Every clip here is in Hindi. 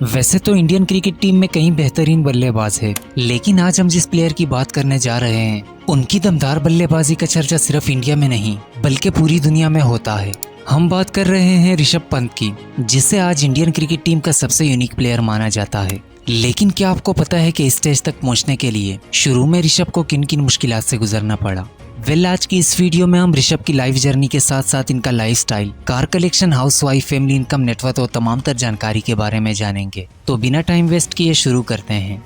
वैसे तो इंडियन क्रिकेट टीम में कई बेहतरीन बल्लेबाज है, लेकिन आज हम जिस प्लेयर की बात करने जा रहे हैं उनकी दमदार बल्लेबाजी का चर्चा सिर्फ इंडिया में नहीं बल्कि पूरी दुनिया में होता है। हम बात कर रहे हैं ऋषभ पंत की, जिसे आज इंडियन क्रिकेट टीम का सबसे यूनिक प्लेयर माना जाता है। लेकिन क्या आपको पता है कि इस स्टेज तक पहुंचने के लिए शुरू में ऋषभ को किन किन मुश्किलात से गुजरना पड़ा? आज की इस वीडियो में हम ऋषभ की लाइफ जर्नी के साथ साथ इनका lifestyle, car collection, housewife, family, income, net worth और तमाम तर जानकारी के बारे में जानेंगे। तो बिना टाइम वेस्ट किए शुरू करते हैं।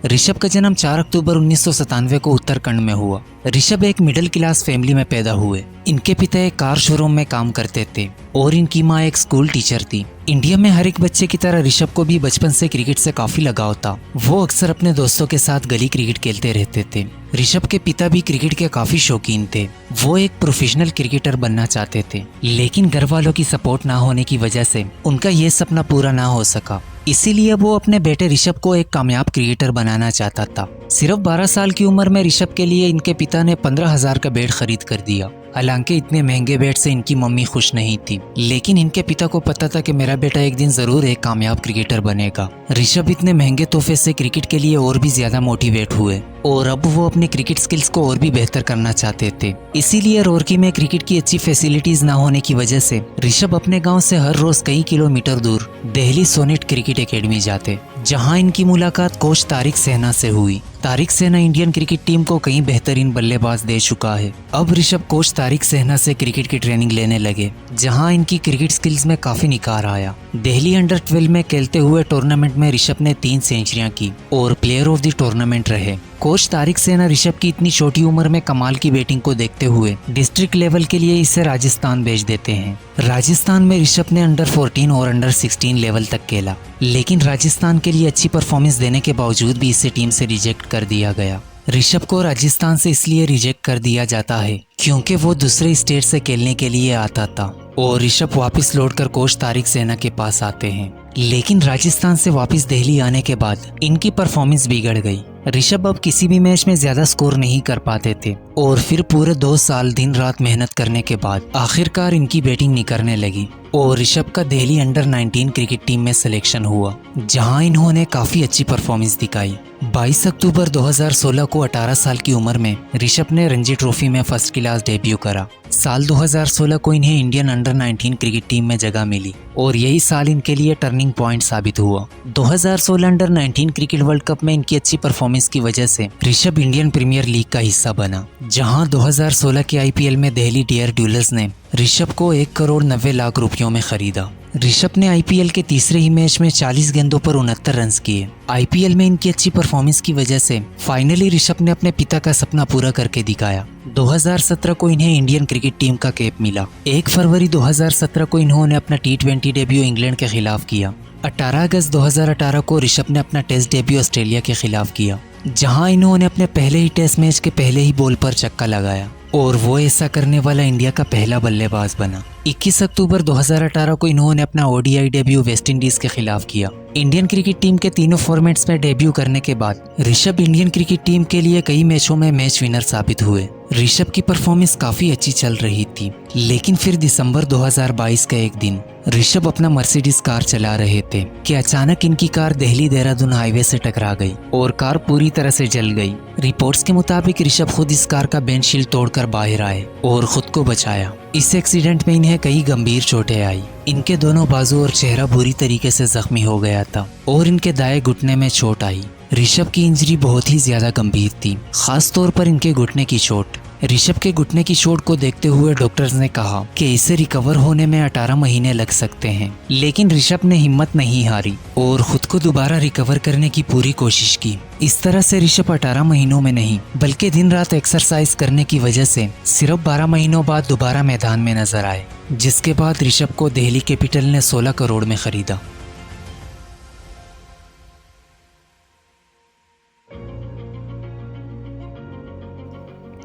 ऋषभ का जन्म 4 अक्टूबर 1997 को उत्तराखंड में हुआ। ऋषभ एक मिडिल क्लास फैमिली में पैदा हुए। इनके पिता एक कार शोरूम में काम करते थे और इनकी माँ एक स्कूल टीचर थी। इंडिया में हर एक बच्चे की तरह ऋषभ को भी बचपन से क्रिकेट से काफी लगाव था। वो अक्सर अपने दोस्तों के साथ गली क्रिकेट खेलते रहते थे। ऋषभ के पिता भी क्रिकेट के काफी शौकीन थे। वो एक प्रोफेशनल क्रिकेटर बनना चाहते थे, लेकिन घर वालों की सपोर्ट ना होने की वजह से उनका ये सपना पूरा ना हो सका। इसीलिए वो अपने बेटे ऋषभ को एक कामयाब क्रिकेटर बनाना चाहता था। सिर्फ 12 साल की उम्र में ऋषभ के लिए इनके पिता ने 15,000 का बैट खरीद कर दिया। हालांकि इतने महंगे बैट से इनकी मम्मी खुश नहीं थी, लेकिन इनके पिता को पता था कि मेरा बेटा एक दिन जरूर एक कामयाब क्रिकेटर बनेगा। ऋषभ इतने महंगे तोहफे से क्रिकेट के लिए और भी ज्यादा मोटिवेट हुए और अब वो अपने क्रिकेट स्किल्स को और भी बेहतर करना चाहते थे। इसीलिए रुड़की में क्रिकेट की अच्छी फैसिलिटीज ना होने की वजह से ऋषभ अपने गांव से हर रोज कई किलोमीटर दूर दिल्ली सोनेट क्रिकेट एकेडमी जाते, जहां इनकी मुलाकात कोच तारिक सेना से हुई। तारिक सेना इंडियन क्रिकेट टीम को कई बेहतरीन बल्लेबाज दे चुका है। अब ऋषभ कोच तारिक सेना से क्रिकेट की ट्रेनिंग लेने लगे, जहां इनकी क्रिकेट स्किल्स में काफी निखार आया। दिल्ली अंडर 12 में खेलते हुए टूर्नामेंट में ऋषभ ने 3 सेंचुरियां की और प्लेयर ऑफ द टूर्नामेंट रहे। कोच तारिक सेना ऋषभ की इतनी छोटी उम्र में कमाल की बैटिंग को देखते हुए डिस्ट्रिक्ट लेवल के लिए इसे राजस्थान भेज देते हैं। राजस्थान में ऋषभ ने अंडर 14 और अंडर 16 लेवल तक खेला, लेकिन राजस्थान के लिए अच्छी परफॉर्मेंस देने के बावजूद भी इसे टीम से रिजेक्ट कर दिया गया। ऋषभ को राजस्थान से इसलिए रिजेक्ट कर दिया जाता है क्योंकि वो दूसरे स्टेट से खेलने के लिए आता था और ऋषभ वापस लौटकर कोच तारिक सेना के पास आते हैं। लेकिन राजस्थान से वापस दिल्ली आने के बाद इनकी परफॉर्मेंस बिगड़ गई। ऋषभ अब किसी भी मैच में ज्यादा स्कोर नहीं कर पाते थे और फिर पूरे 2 साल दिन रात मेहनत करने के बाद आखिरकार इनकी बैटिंग निकलने लगी और ऋषभ का दिल्ली अंडर 19 क्रिकेट टीम में सिलेक्शन हुआ, जहां इन्होंने काफी अच्छी परफॉर्मेंस दिखाई। 22 अक्टूबर 2016 को 18 साल की उम्र में ऋषभ ने रणजी ट्रॉफी में फर्स्ट क्लास डेब्यू करा। साल 2016 को इन्हें इंडियन अंडर 19 क्रिकेट टीम में जगह मिली और यही साल इनके लिए टर्निंग पॉइंट साबित हुआ। 2016 अंडर 19 क्रिकेट वर्ल्ड कप में इनकी अच्छी परफॉर्मेंस की वजह से ऋषभ इंडियन प्रीमियर लीग का हिस्सा बना, जहां 2016 के IPL में दिल्ली डेयरडेविल्स ने ऋषभ को 1,90,00,000 रुपयों में खरीदा। ऋषभ ने IPL के तीसरे ही मैच में 40 गेंदों पर 69 रन किए। IPL में इनकी अच्छी परफॉर्मेंस की वजह से फाइनली ऋषभ ने अपने पिता का सपना पूरा करके दिखाया। 2017 को इन्हें इंडियन क्रिकेट टीम का कैप मिला। 1 फरवरी 2017 को इन्होंने अपना T20 डेब्यू इंग्लैंड के खिलाफ किया। 18 अगस्त 2018 को ऋषभ ने अपना टेस्ट डेब्यू ऑस्ट्रेलिया के खिलाफ किया, जहां इन्होंने अपने पहले ही टेस्ट मैच के पहले ही बॉल पर छक्का लगाया और वो ऐसा करने वाला इंडिया का पहला बल्लेबाज बना। 21 अक्टूबर 2018 को इन्होंने अपना ODI डेब्यू वेस्ट इंडीज के खिलाफ किया। इंडियन क्रिकेट टीम के तीनों फॉर्मेट्स में डेब्यू करने के बाद ऋषभ इंडियन क्रिकेट टीम के लिए कई मैचों में मैच विनर साबित हुए। ऋषभ की परफॉर्मेंस काफी अच्छी चल रही थी, लेकिन फिर दिसंबर 2022 का एक दिन ऋषभ अपना मर्सिडीज कार चला रहे थे कि अचानक इनकी कार दिल्ली देहरादून हाईवे से टकरा गई और कार पूरी तरह से जल गई। रिपोर्ट्स के मुताबिक ऋषभ खुद इस कार का विंडशील्ड तोड़कर बाहर आए और खुद को बचाया। इस एक्सीडेंट में इन्हें कई गंभीर चोटें आई। इनके दोनों बाजू और चेहरा बुरी तरीके से जख्मी हो गया था और इनके दाएं घुटने में चोट आई। ऋषभ की इंजरी बहुत ही ज्यादा गंभीर थी, खास तौर पर इनके घुटने की चोट। ऋषभ के घुटने की चोट को देखते हुए डॉक्टर्स ने कहा कि इसे रिकवर होने में 18 महीने लग सकते हैं, लेकिन ऋषभ ने हिम्मत नहीं हारी और खुद को दोबारा रिकवर करने की पूरी कोशिश की। इस तरह से ऋषभ 18 महीनों में नहीं बल्कि दिन रात एक्सरसाइज करने की वजह से सिर्फ 12 महीनों बाद दोबारा मैदान में नजर आए, जिसके बाद ऋषभ को दिल्ली कैपिटल ने 16 करोड़ में खरीदा।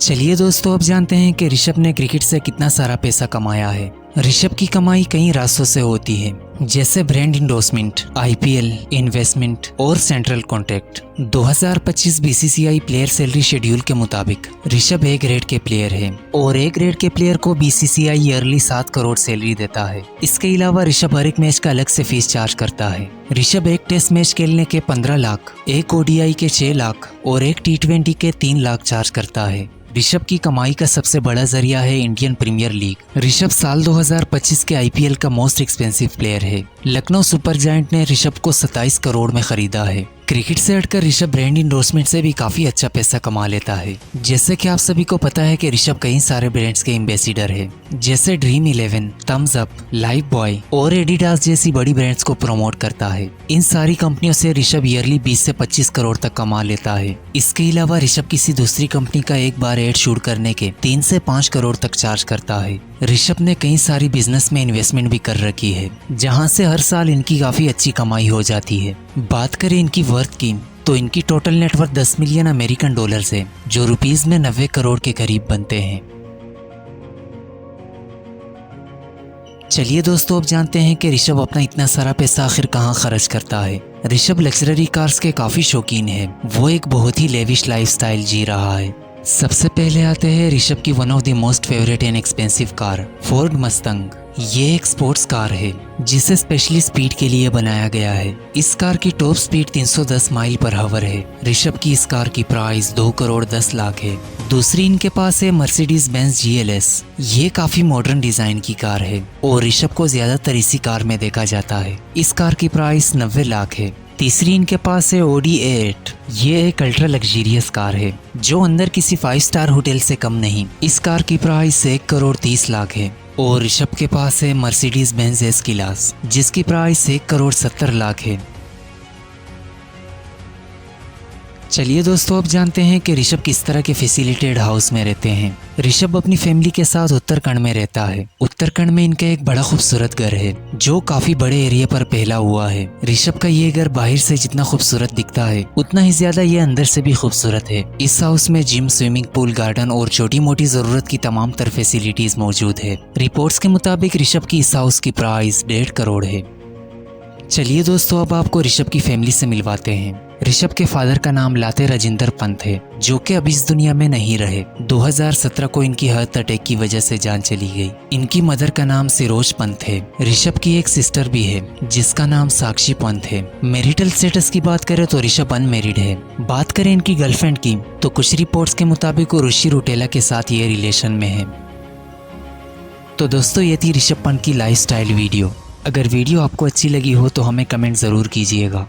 चलिए दोस्तों, अब जानते हैं कि ऋषभ ने क्रिकेट से कितना सारा पैसा कमाया है। ऋषभ की कमाई कई रास्तों से होती है, जैसे ब्रांड इंडोर्समेंट, आईपीएल, इन्वेस्टमेंट और central contract. 2025 BCCI player salary schedule के मुताबिक ऋषभ ए ग्रेड के प्लेयर है और ए ग्रेड के प्लेयर को बीसीसीआई ईयरली 7 करोड़ सैलरी देता है। इसके अलावा ऋषभ हर एक मैच का अलग से फीस चार्ज करता है। ऋषभ एक टेस्ट मैच खेलने के 15 लाख, एक ओडीआई के 6 लाख और एक टी20 के 3 लाख चार्ज करता है। ऋषभ की कमाई का सबसे बड़ा जरिया है इंडियन प्रीमियर लीग। ऋषभ साल 2025 के आईपीएल का मोस्ट एक्सपेंसिव प्लेयर है। लखनऊ सुपर जायंट ने ऋषभ को 27 करोड़ में खरीदा है। क्रिकेट से हटकर ऋषभ ब्रांड इंडोर्समेंट से भी काफी अच्छा पैसा कमा लेता है। जैसे कि आप सभी को पता है कि ऋषभ कई सारे ब्रांड्स के एम्बेसडर है, जैसे dream 11, thums up, Lifebuoy और एडिडास जैसी बड़ी ब्रांड्स को प्रमोट करता है। इन सारी कंपनियों से ऋषभ ईयरली 20 से 25 करोड़ तक कमा लेता है। इसके अलावा ऋषभ किसी दूसरी कंपनी का एक बार एड शूट करने के 3 से 5 करोड़ तक चार्ज करता है। ऋषभ ने कई सारी बिजनेस में इन्वेस्टमेंट भी कर रखी है, जहां से हर साल इनकी काफी अच्छी कमाई हो जाती है। बात करें इनकी वर्थ की, तो इनकी total net worth 10 million American dollars है, जो रुपीस में 90 करोड़ के करीब बनते हैं। चलिए दोस्तों, अब जानते हैं कि ऋषभ अपना इतना सारा पैसा आखिर कहाँ खर्च करता है। ऋषभ लग्जरी कार्स के काफी शौकीन है। वो एक बहुत ही लेविश लाइफस्टाइल जी रहा है। सबसे पहले आते हैं ऋषभ की one of the most favourite and expensive car, Ford Mustang. ये एक स्पोर्ट्स कार है जिसे स्पेशली स्पीड के लिए बनाया गया है। इस कार की top speed 310 mile per hour है। ऋषभ की इस कार की प्राइस 2 करोड़ 10 लाख है। दूसरी इनके पास है मर्सिडीज बेंज GLS। ये काफी मॉडर्न डिजाइन की कार है और ऋषभ को ज्यादातर इसी कार में देखा जाता है। इस कार की प्राइस 90 लाख है। तीसरी इनके पास है Audi A8। ये एक अल्ट्रा लग्जरियस कार है जो अंदर किसी 5 स्टार होटल से कम नहीं। इस कार की प्राइस 1 करोड़ 30 लाख है। और ऋषभ के पास है मर्सिडीज बेंज S क्लास, जिसकी प्राइस 1 करोड़ 70 लाख है। चलिए दोस्तों, अब जानते हैं कि ऋषभ किस तरह के फैसिलिटेड हाउस में रहते हैं। ऋषभ अपनी फैमिली के साथ उत्तराखंड में रहता है। उत्तराखंड में इनका एक बड़ा खूबसूरत घर है जो काफी बड़े एरिया पर फैला हुआ है। ऋषभ का ये घर बाहर से जितना खूबसूरत दिखता है, उतना ही ज्यादा ये अंदर से भी खूबसूरत है। इस हाउस में जिम, स्विमिंग पूल, गार्डन और छोटी मोटी जरूरत की तमाम तरह फैसिलिटीज मौजूद है। रिपोर्ट्स के मुताबिक ऋषभ की इस हाउस की प्राइस 1.5 करोड़ है। चलिए दोस्तों, अब आपको ऋषभ की फैमिली से मिलवाते हैं। ऋषभ के फादर का नाम लाते राजेंद्र पंत है, जो कि अब इस दुनिया में नहीं रहे। 2017 को इनकी हार्ट अटैक की वजह से जान चली गई। इनकी मदर का नाम सिरोज पंत है। ऋषभ की एक सिस्टर भी है जिसका नाम साक्षी पंत है। मैरिटल स्टेटस की बात करें तो ऋषभ अनमैरिड है। बात करें इनकी गर्लफ्रेंड की, तो कुछ रिपोर्ट्स के मुताबिक वो ऋषि रुटेला के साथ ये रिलेशन में है। तो दोस्तों, ये थी ऋषभ पंत की लाइफस्टाइल वीडियो। अगर वीडियो आपको अच्छी लगी हो तो हमें कमेंट ज़रूर कीजिएगा।